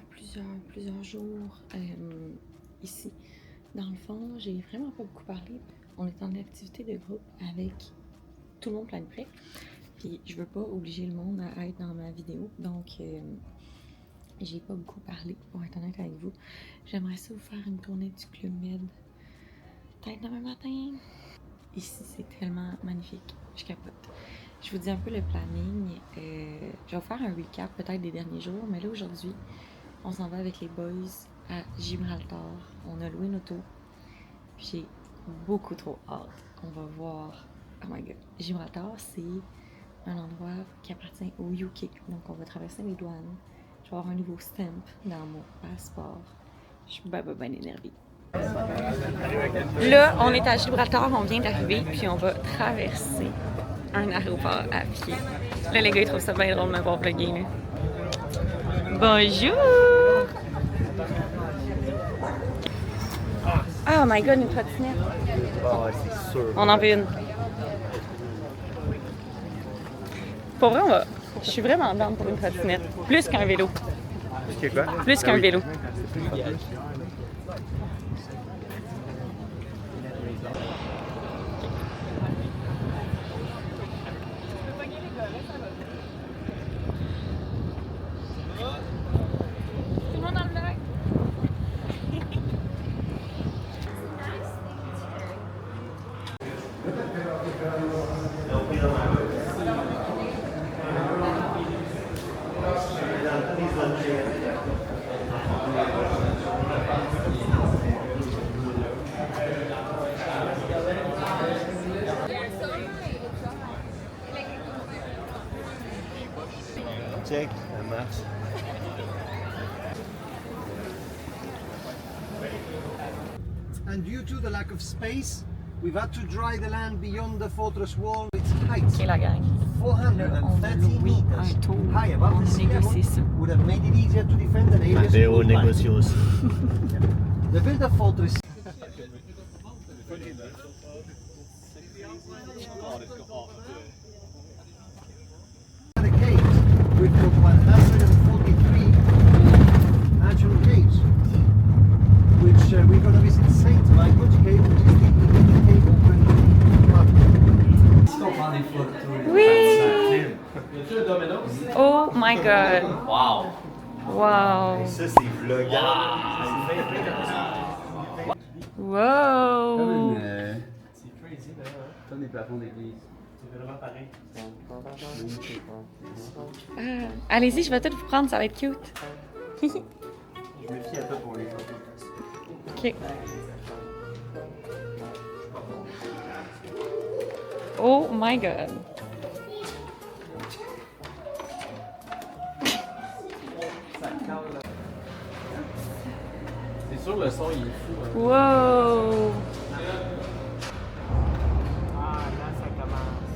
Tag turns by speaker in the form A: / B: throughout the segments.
A: plusieurs jours ici. Dans le fond, j'ai vraiment pas beaucoup parlé. On est en activité de groupe avec tout le monde plein de près. Puis je veux pas obliger le monde à être dans ma vidéo. Donc j'ai pas beaucoup parlé pour être honnête avec vous. J'aimerais ça vous faire une tournée du Club Med. Peut-être demain matin. Ici c'est tellement magnifique. Je capote. Je vous dis un peu le planning. Je vais vous faire un recap peut-être des derniers jours. Mais là aujourd'hui, on s'en va avec les boys à Gibraltar. On a loué une auto. J'ai beaucoup trop hâte. On va voir. Oh my god. Gibraltar, c'est un endroit qui appartient au UK. Donc on va traverser les douanes. Je vais avoir un nouveau stamp dans mon passeport. Je suis ben énervée. Là, on est à Gibraltar, on vient d'arriver, puis on va traverser un aéroport à pied. Là, les gars, ils trouvent ça bien drôle de me voir vlogger, là. Bonjour! Oh my god, une trottinette!
B: Ah, c'est sûr.
A: On en veut une. Pour vrai, on va... Je suis vraiment down pour une trottinette. Plus qu'un vélo. Plus qu'un vélo.
B: Check, ça marche.
C: And due to the lack of space, we've had to dry the land beyond the fortress wall. Its height,
A: Ok, la gang.
C: 430 meters high above the sea level, would have made it easier to defend an alias
B: Théo
C: movement.
B: négocie aussi.
C: They built a fortress. The caves, we've built 143 natural caves, which we're going to visit Saint Michael's Cave, which is the only cave open
A: Oui! Oh my god!
B: Wow!
A: Wow!
B: Ça, c'est vlogant.
A: Wow!
D: Comme des plafonds d'église.
A: Allez-y, je vais tout vous prendre, ça va être cute.
D: Je me fie à toi pour les photos.
A: Ok. Oh my god.
D: C'est sûr, le son il est fou. Hein.
A: Wow!
D: Ah, là ça commence.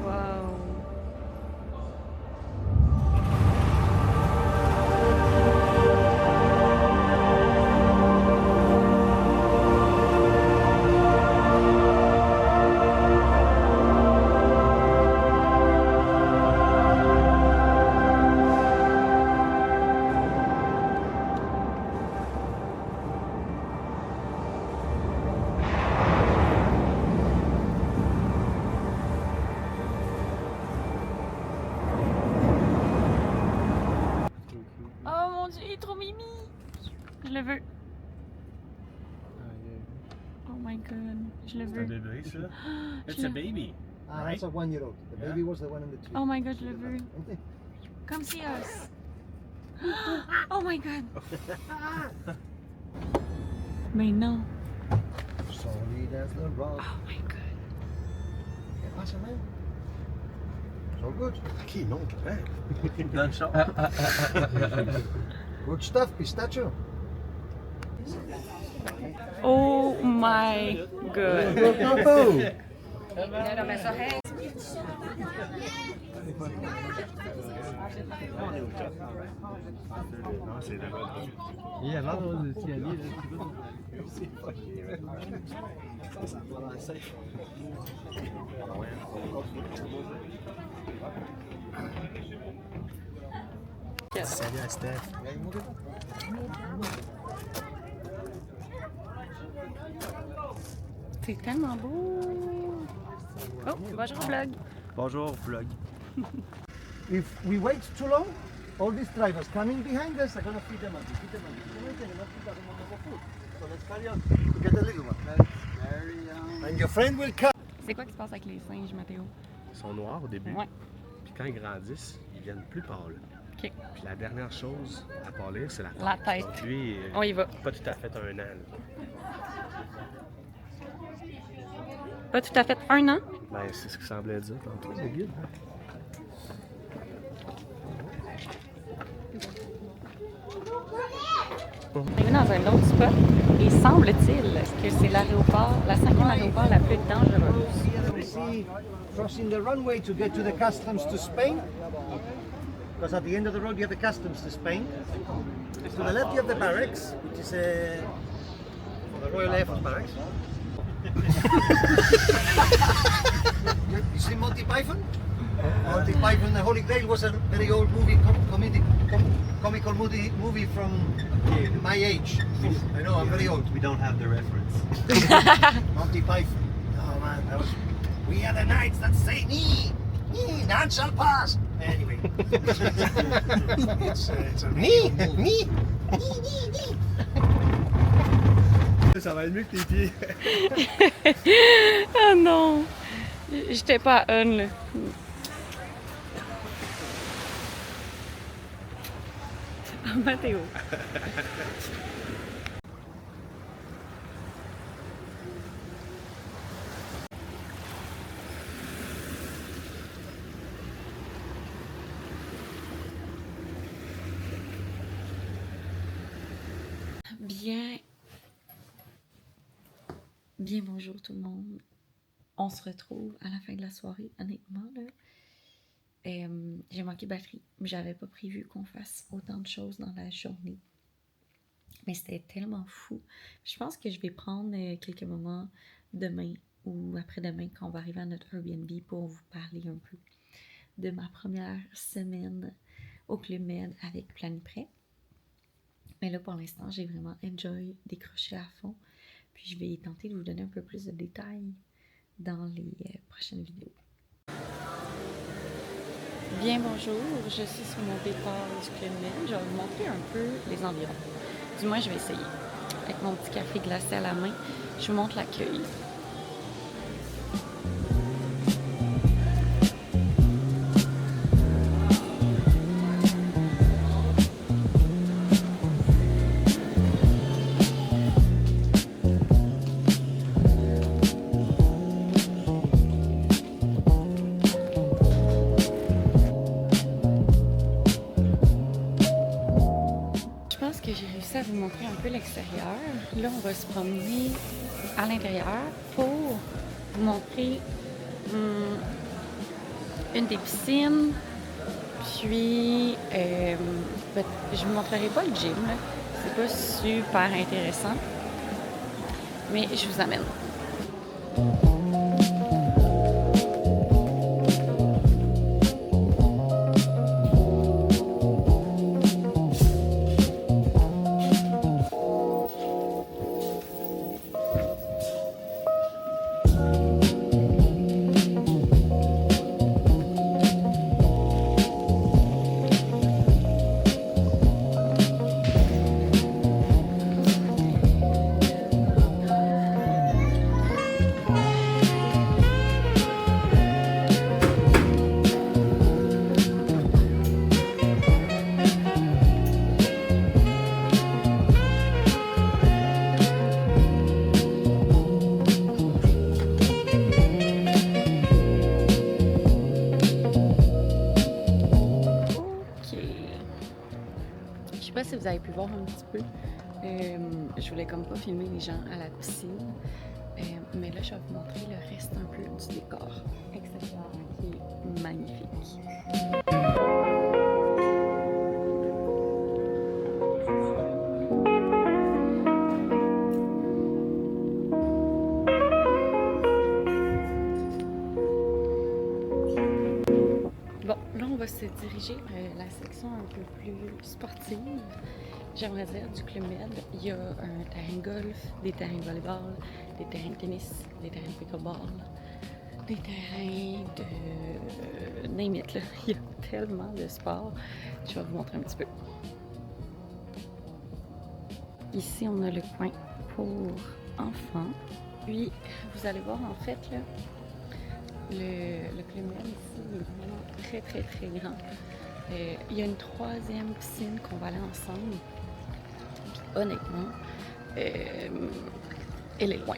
A: Wow! Oh mon dieu, il est trop mimi! Je le veux. Oh my god, je le
B: C'est un
A: veux.
B: bébé, ça?
A: Je
B: It's a
A: le-
B: baby.
C: Ah, that's a 1-year-old. The baby was the one in the tree.
A: Oh my god, je le veux.
C: Okay.
A: Come see us. Oh my god. Mais non.
C: Solid as the rock.
A: Oh my god.
C: Pásame. So good.
B: Qui non, hein?
D: Dans le char.
C: Good stuff, pistachio.
A: Oh my god!
B: Non, c'est là.
D: Il y a l'air de s'y aller, là.
B: Salut à Steph.
A: C'est tellement beau! Oh, bonjour vlog!
B: Bonjour, vlog.
C: If we wait too long, all these drivers coming behind us are going to feed them up. Feed them up. So let's carry on. Get the little one. And your friend will come.
A: C'est quoi qui se passe avec les singes, Mathéo?
B: Ils sont noirs au début.
A: Ouais.
B: Puis quand ils grandissent, ils deviennent plus pâles.
A: Ok.
B: Puis la dernière chose à pâlir, c'est la tête.
A: La tête.
B: Donc lui,
A: On y va.
B: pas tout à fait un an. Là.
A: Pas tout à fait un an?
B: Ben, c'est ce qu'il semblait dire tantôt, le guide.
A: On est dans un autre spot et semble-t-il que c'est l'aéroport, la 5e aéroport la plus dangereuse.
C: Here we see crossing the runway to get to the customs to Spain. Because at the end of the road you have the customs to Spain. To the left you have the barracks, which is the Royal Air Force barracks. You see Monty Python? Monty Python, The Holy Grail was a very old movie, comical movie from my age. I know, I'm very old.
B: We don't have the reference.
C: Monty Python. Oh man, that was. We are the knights that say none shall pass. Anyway, it's a me.
B: Ça va être mieux que tes pieds.
A: Ah non! J'étais pas un là. Mathéo. Bien bonjour tout le monde. On se retrouve à la fin de la soirée, honnêtement là. J'ai manqué de batterie, mais j'avais pas prévu qu'on fasse autant de choses dans la journée. Mais c'était tellement fou. Je pense que je vais prendre quelques moments demain ou après-demain quand on va arriver à notre Airbnb pour vous parler un peu de ma première semaine au Club Med avec Planiprêt. Mais là, pour l'instant, j'ai vraiment enjoy décrocher à fond. Puis je vais tenter de vous donner un peu plus de détails dans les prochaines vidéos. Bien bonjour, je suis sur mon départ du Club Med. Je vais vous montrer un peu les environs. Du moins, je vais essayer. Avec mon petit café glacé à la main, je vous montre l'accueil. J'ai réussi à vous montrer un peu l'extérieur. Là, on va se promener à l'intérieur pour vous montrer une des piscines. Puis, je vous montrerai pas le gym. C'est pas super intéressant. Mais je vous amène. si vous avez pu voir un petit peu. Je voulais comme pas filmer les gens à la piscine. Mais là, je vais vous montrer le reste un peu du décor extérieur qui est magnifique. Bon, là, on va se diriger vers la section un peu plus sportive. J'aimerais dire du Club Med. Il y a un terrain de golf, des terrains de volleyball, des terrains de tennis, des terrains de pickleball, des terrains de... name it, là. Il y a tellement de sports. Je vais vous montrer un petit peu. Ici, on a le coin pour enfants. Puis, vous allez voir, en fait, là, le Club Med ici est vraiment très, très, très grand. Il y a une troisième piscine qu'on va aller ensemble. Puis, honnêtement, elle est loin.